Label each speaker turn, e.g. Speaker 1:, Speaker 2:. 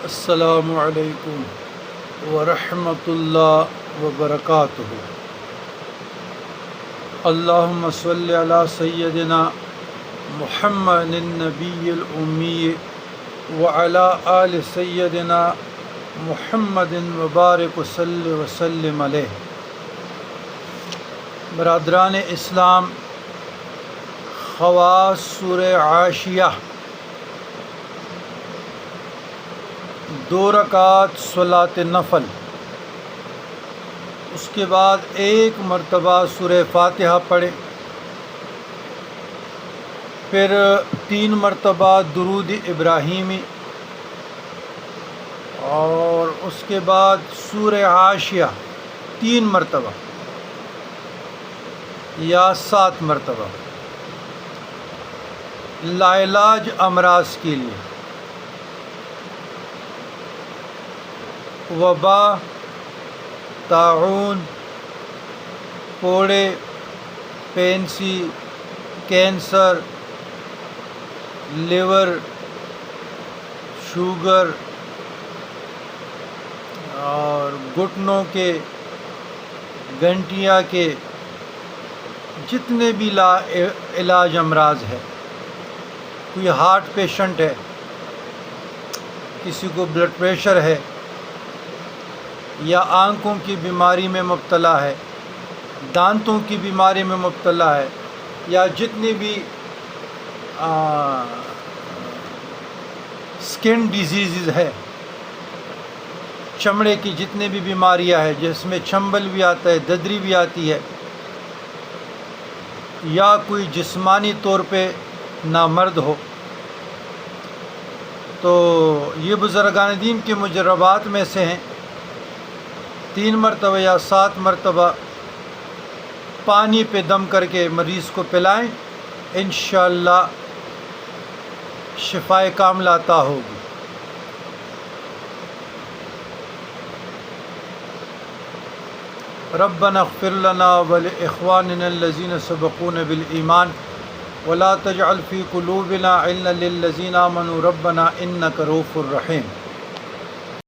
Speaker 1: السلام علیکم ورحمۃ اللہ وبرکاتہ۔ اللہم صلی علی سیدنا محمد النبی الامی وعلی آل سیدنا محمد وبارک وسلم علیہ۔ برادران اسلام، خواص سورہ عاشیہ 2 رکعت صلاۃ نفل، اس کے بعد 1 مرتبہ سورہ فاتحہ پڑھیں، پھر 3 مرتبہ درود ابراہیمی، اور اس کے بعد سورہ عاشیہ 3 مرتبہ یا 7 مرتبہ لاعلاج امراض کے لیے، وبا، طاعون، پوڑے، پینسی، کینسر، لیور، شوگر اور گھٹنوں کے، گنٹیا کے، جتنے بھی لا علاج امراض ہے، کوئی ہارٹ پیشنٹ ہے، کسی کو بلڈ پریشر ہے، یا آنکھوں کی بیماری میں مبتلا ہے، دانتوں کی بیماری میں مبتلا ہے، یا جتنی بھی سکن ڈیزیزز ہے، چمڑے کی جتنے بھی بیماریاں ہیں، جس میں چنبل بھی آتا ہے، ددری بھی آتی ہے، یا کوئی جسمانی طور پہ نامرد ہو، تو یہ بزرگان دین کے مجربات میں سے ہیں۔ 3 مرتبہ یا 7 مرتبہ پانی پہ دم کر کے مریض کو پلائیں، انشاءاللہ شفائے کاملہ عطا ہوگی۔ ربنا اغفر لنا ولاخواننا الذين سبقونا بالایمان ولا تجعل في قلوبنا غلا للذين آمنوا ربنا انك رؤوف رحیم۔